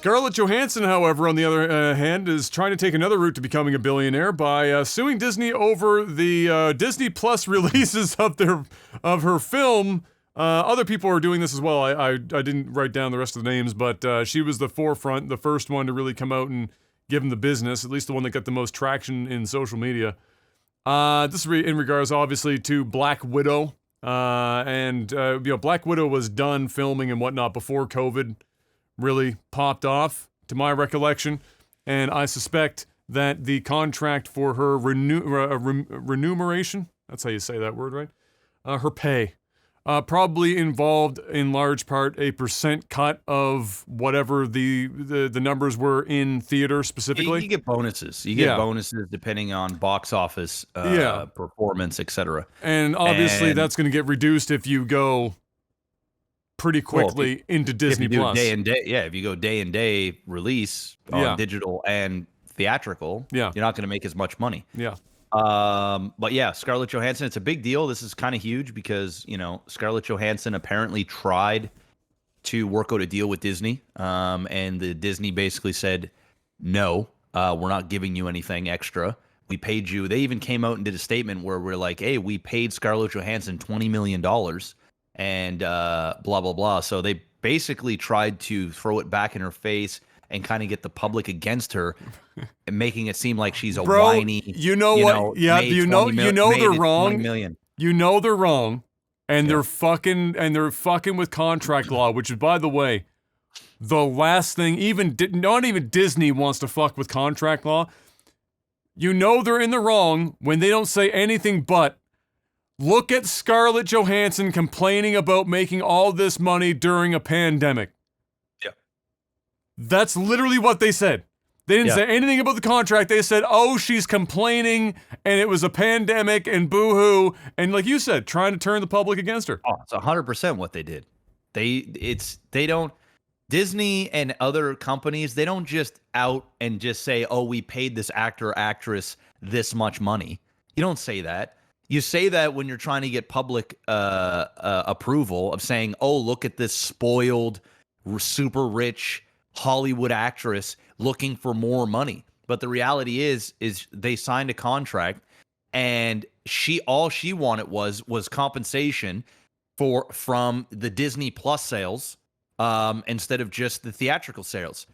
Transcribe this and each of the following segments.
Scarlett Johansson, however, on the other hand, is trying to take another route to becoming a billionaire by suing Disney over the Disney Plus releases of her film. Other people are doing this as well. I didn't write down the rest of the names, but she was the forefront, the first one to really come out and give them the business, at least the one that got the most traction in social media. This is in regards, obviously, to Black Widow. Black Widow was done filming and whatnot before COVID really popped off, to my recollection, and I suspect that the contract for her remuneration, that's how you say that word, right? Her pay, probably involved in large part a percent cut of whatever the numbers were in theater specifically. You get bonuses. You get bonuses depending on box office performance, etc. And obviously that's going to get reduced if you go pretty quickly into Disney Plus. If you go day and day release on digital and theatrical, you're not going to make as much money. Yeah. But yeah, Scarlett Johansson, it's a big deal. This is kind of huge because, Scarlett Johansson apparently tried to work out a deal with Disney. And the Disney basically said, no, we're not giving you anything extra. We paid you. They even came out and did a statement where we're like, hey, we paid Scarlett Johansson $20 million. And blah, blah, blah. So they basically tried to throw it back in her face and kind of get the public against her and making it seem like she's a whiny. You know what? Yeah, they're wrong. You know they're wrong. And they're fucking with contract law, which is, by the way, the last thing, not even Disney wants to fuck with contract law. You know they're in the wrong when they don't say anything but, look at Scarlett Johansson complaining about making all this money during a pandemic. Yeah. That's literally what they said. They didn't say anything about the contract. They said, oh, she's complaining and it was a pandemic and boo-hoo. And like you said, trying to turn the public against her. Oh, it's 100% what they did. Disney and other companies, they don't just out and just say, oh, we paid this actor or actress this much money. You don't say that. You say that when you're trying to get public approval of saying, oh, look at this spoiled, super rich Hollywood actress looking for more money. But the reality is they signed a contract and all she wanted was compensation from the Disney Plus sales instead of just the theatrical sales.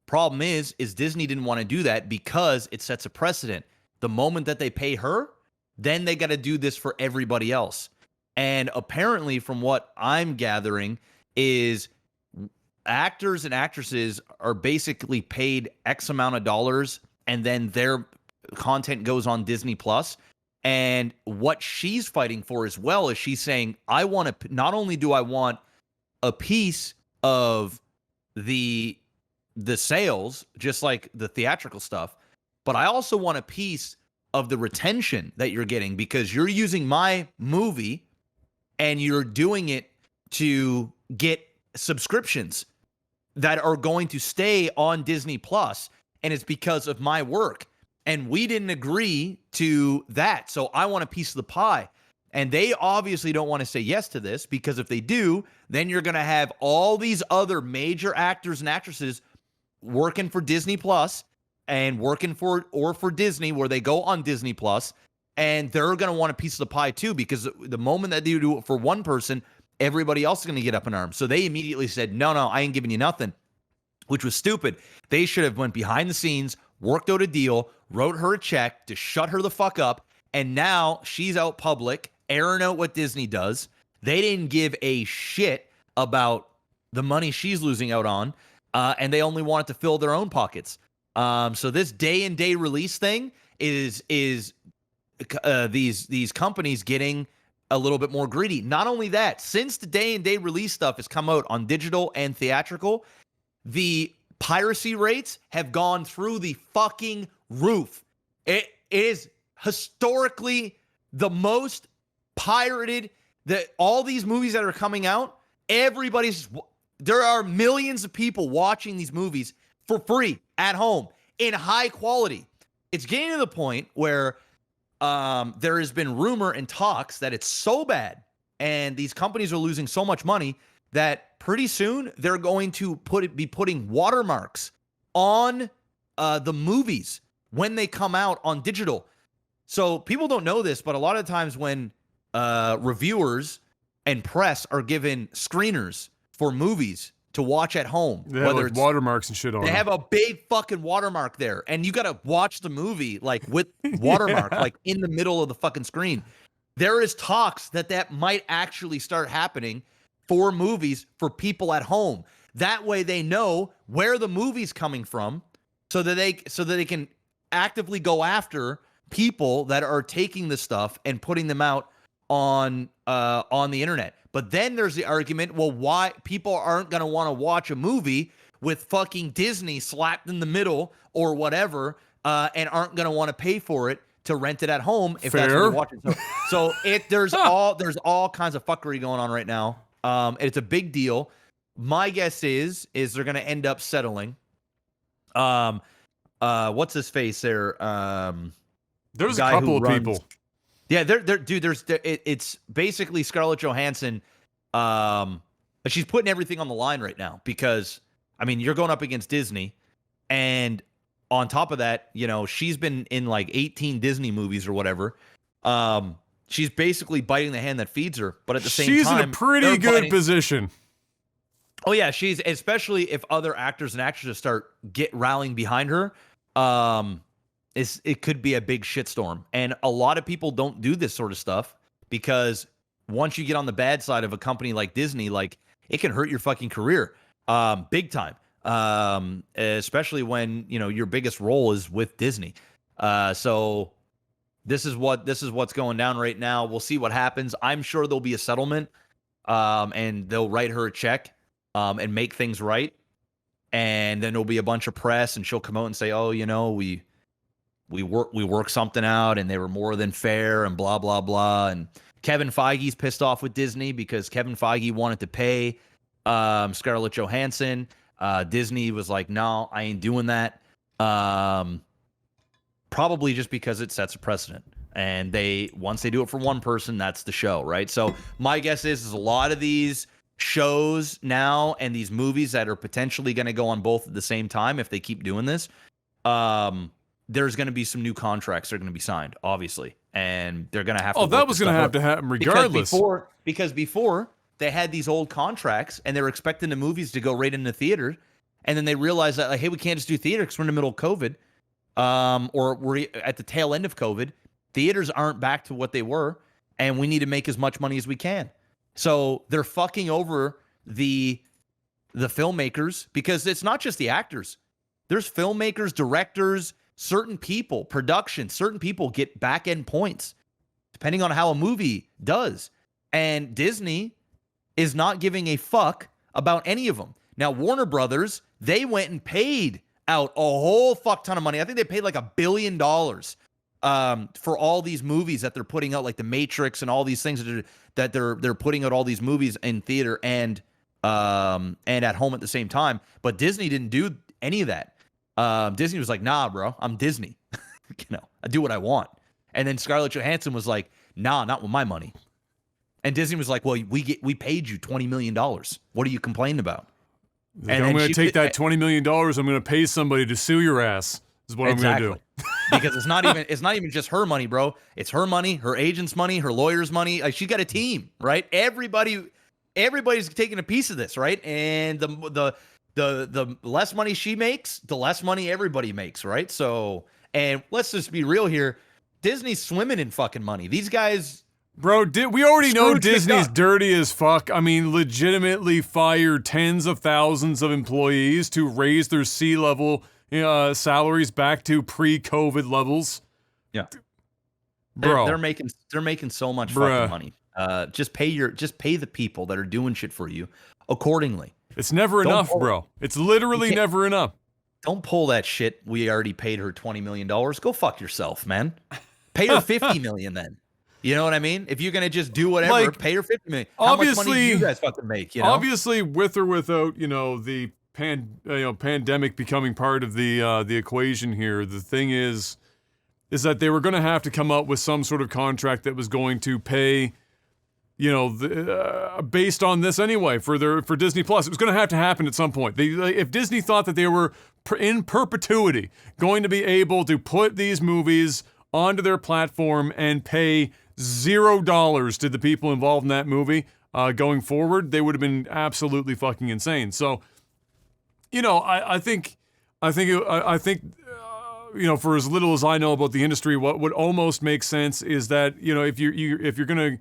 Problem is Disney didn't want to do that because it sets a precedent. The moment that they pay her, then they got to do this for everybody else. And apparently, from what I'm gathering, is actors and actresses are basically paid X amount of dollars, and then their content goes on Disney Plus. And what she's fighting for as well is she's saying, not only do I want a piece of the sales, just like the theatrical stuff, but I also want a piece of the retention that you're getting because you're using my movie and you're doing it to get subscriptions that are going to stay on Disney Plus, and it's because of my work. And we didn't agree to that, so I want a piece of the pie. And they obviously don't want to say yes to this because if they do, then you're going to have all these other major actors and actresses working for Disney Plus and working for Disney where they go on Disney Plus, and they're going to want a piece of the pie too because the moment that they do it for one person, everybody else is going to get up in arms. So they immediately said, no, I ain't giving you nothing, which was stupid. They should have went behind the scenes, worked out a deal, wrote her a check to shut her the fuck up, and now she's out public, airing out what Disney does. They didn't give a shit about the money she's losing out on, and they only wanted to fill their own pockets. So this day and day release thing is these companies getting a little bit more greedy. Not only that, since the day and day release stuff has come out on digital and theatrical, the piracy rates have gone through the fucking roof. It is historically the most pirated. All these movies that are coming out, there are millions of people watching these movies for free at home in high quality. It's getting to the point where there has been rumor and talks that it's so bad and these companies are losing so much money that pretty soon they're going to be putting watermarks on the movies when they come out on digital. So people don't know this, but a lot of times when reviewers and press are given screeners for movies to watch at home, they have like watermarks and shit on they them. have a big fucking watermark there, and you got to watch the movie like with watermark like in the middle of the fucking screen. There is talks that might actually start happening for movies for people at home. That way they know where the movie's coming from, so that they can actively go after people that are taking the stuff and putting them out on the internet. But then there's the argument, well, why people aren't going to want to watch a movie with fucking Disney slapped in the middle or whatever, and aren't going to want to pay for it to rent it at home if that's what you're watching. So there's all kinds of fuckery going on right now. It's a big deal. My guess is they're going to end up settling. What's his face there? There's a couple of people. Yeah, it's basically Scarlett Johansson. She's putting everything on the line right now because, I mean, you're going up against Disney, and on top of that, you know, she's been in like 18 Disney movies or whatever. She's basically biting the hand that feeds her, but at the same time, she's in a pretty good position. Oh yeah, she's, especially if other actors and actresses start rallying behind her. It could be a big shitstorm. And a lot of people don't do this sort of stuff because once you get on the bad side of a company like Disney, like, it can hurt your fucking career, big time. Especially when, you know, your biggest role is with Disney. So this is what's going down right now. We'll see what happens. I'm sure there'll be a settlement, and they'll write her a check, and make things right. And then there'll be a bunch of press, and she'll come out and say, oh, you know, we worked something out and they were more than fair and blah, blah, blah. And Kevin Feige's pissed off with Disney because Kevin Feige wanted to pay Scarlett Johansson. Disney was like, no, I ain't doing that. Probably just because it sets a precedent. And once they do it for one person, that's the show, right? So my guess is a lot of these shows now and these movies that are potentially going to go on both at the same time, if they keep doing this, there's going to be some new contracts that are going to be signed, obviously, and they're going to have to. Oh, that was going to have to happen regardless. Because before they had these old contracts and they were expecting the movies to go right into theater, and then they realized that, like, hey, we can't just do theater because we're in the middle of COVID, or we're at the tail end of COVID. Theaters aren't back to what they were, and we need to make as much money as we can. So they're fucking over the filmmakers, because it's not just the actors. There's filmmakers, directors, certain people, production, certain people get back end points depending on how a movie does. And Disney is not giving a fuck about any of them. Now, Warner Brothers, they went and paid out a whole fuck ton of money. I think they paid like $1 billion for all these movies that they're putting out, like The Matrix and all these things that they're putting out all these movies in theater and at home at the same time. But Disney didn't do any of that. Disney was like, nah, bro, I'm Disney. You know, I do what I want. And then Scarlett Johansson was like, nah, not with my money. And Disney was like, well, we paid you $20 million. What are you complaining about? And I'm going to take that $20 million. I'm going to pay somebody to sue your ass. Is what I'm going to do. Because it's not even just her money, bro. It's her money, her agent's money, her lawyer's money. Like, she's got a team, right? Everybody's taking a piece of this, right? And the less money she makes, the less money everybody makes, right? So, and let's just be real here. Disney's swimming in fucking money. These guys, bro, we already know Disney's dirty as fuck. I mean, legitimately fired tens of thousands of employees to raise their C-level salaries back to pre-COVID levels. Yeah, bro, they're making so much fucking money. Just pay the people that are doing shit for you accordingly. It's never enough, bro. It's literally never enough. Don't pull that shit. We already paid her $20 million. Go fuck yourself, man. Pay her $50 million then. You know what I mean? If you're gonna just do whatever, like, pay her $50 million. How much money do you guys fucking make? You know? Obviously, with or without, you know, the pandemic becoming part of the equation here, the thing is that they were going to have to come up with some sort of contract that was going to pay based on this anyway for Disney Plus. It was going to happen at some point. If Disney thought that they were in perpetuity going to be able to put these movies onto their platform and pay $0 to the people involved in that movie going forward, they would have been absolutely fucking insane. So, I think, for as little as I know about the industry, what would almost make sense is that, if you're going to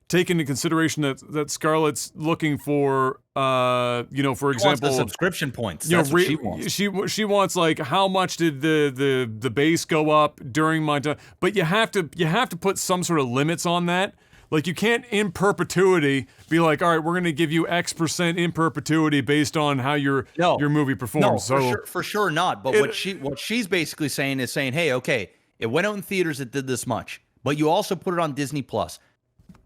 take into consideration that Scarlett's looking for, for example, wants the subscription points. That's what she wants. She wants, like, how much did the base go up during my time? But you have to put some sort of limits on that. Like, you can't in perpetuity be like, all right, we're going to give you X% in perpetuity based on how your movie performs. No, for sure not. But what she's basically saying is hey, okay, it went out in theaters, it did this much, but you also put it on Disney Plus.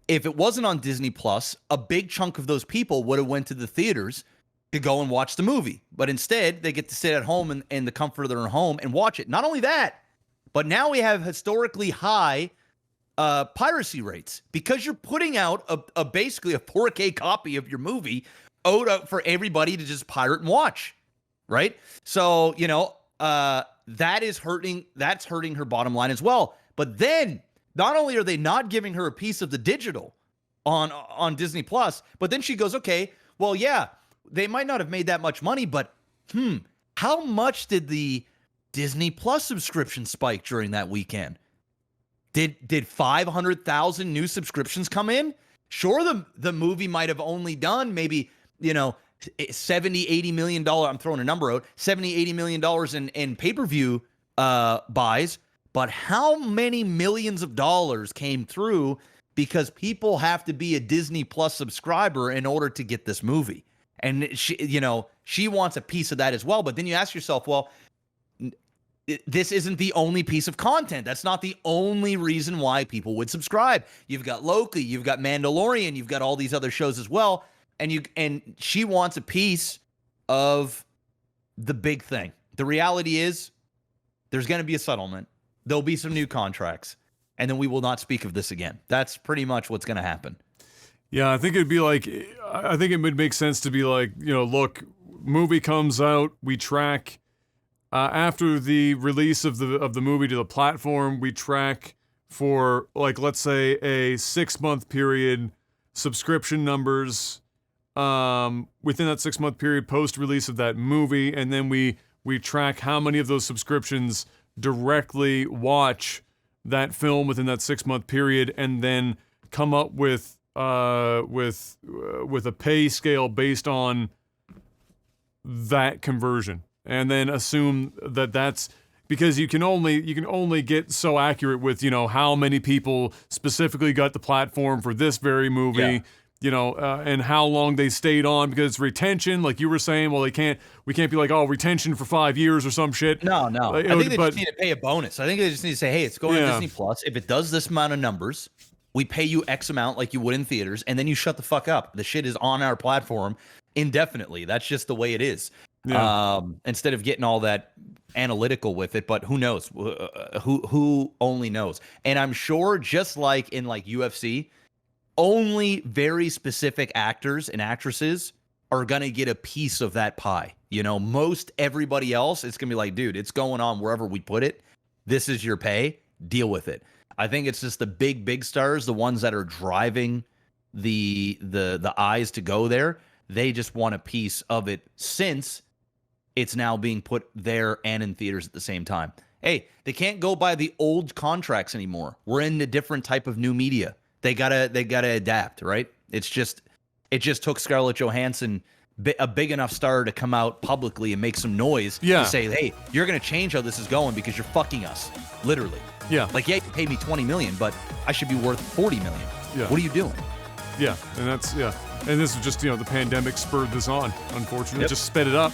If it wasn't on Disney Plus, a big chunk of those people would have went to the theaters to go and watch the movie. But instead, they get to sit at home in the comfort of their own home and watch it. Not only that, but now we have historically high piracy rates because you're putting out a basically a 4K copy of your movie out for everybody to just pirate and watch, right? So, that's hurting her bottom line as well. But then not only are they not giving her a piece of the digital on Disney Plus, but then she goes, okay, well, yeah, they might not have made that much money, but how much did the Disney Plus subscription spike during that weekend? Did 500,000 new subscriptions come in? Sure, the movie might have only done maybe, $70-80 million. I'm throwing a number out, $70-80 million in pay-per-view buys. But how many millions of dollars came through because people have to be a Disney Plus subscriber in order to get this movie? And she wants a piece of that as well. But then you ask yourself, well, this isn't the only piece of content. That's not the only reason why people would subscribe. You've got Loki, you've got Mandalorian, you've got all these other shows as well. And she wants a piece of the big thing. The reality is there's going to be a settlement. There'll be some new contracts, and then we will not speak of this again. That's pretty much what's going to happen. Yeah, I think it would make sense to be like, look, movie comes out, we track after the release of the movie to the platform, we track for, like, let's say a 6-month period subscription numbers within that 6-month period post-release of that movie, and then we track how many of those subscriptions directly watch that film within that 6-month period, and then come up with a pay scale based on that conversion, and then assume that that's because you can only get so accurate with how many people specifically got the platform for this very movie. And how long they stayed on, because it's retention, like you were saying. Well, we can't be like, oh, retention for 5 years or some shit. No. I think they just need to pay a bonus. I think they just need to say, hey, it's going to Disney Plus. If it does this amount of numbers, we pay you X amount like you would in theaters, and then you shut the fuck up. The shit is on our platform indefinitely. That's just the way it is. Yeah. Instead of getting all that analytical with it, but who knows? Who only knows? And I'm sure, just like in like UFC, only very specific actors and actresses are going to get a piece of that pie. Most everybody else, it's going to be like, dude, it's going on wherever we put it. This is your pay. Deal with it. I think it's just the big stars, the ones that are driving the eyes to go there. They just want a piece of it, since it's now being put there and in theaters at the same time. Hey, they can't go by the old contracts anymore. We're in a different type of new media. They gotta adapt, right? It just took Scarlett Johansson, a big enough star, to come out publicly and make some noise to say, hey, you're gonna change how this is going because you're fucking us, literally. Yeah. Like, yeah, you paid me $20 million, but I should be worth $40 million. Yeah. What are you doing? Yeah, and that's And this is just the pandemic spurred this on. Unfortunately, just sped it up.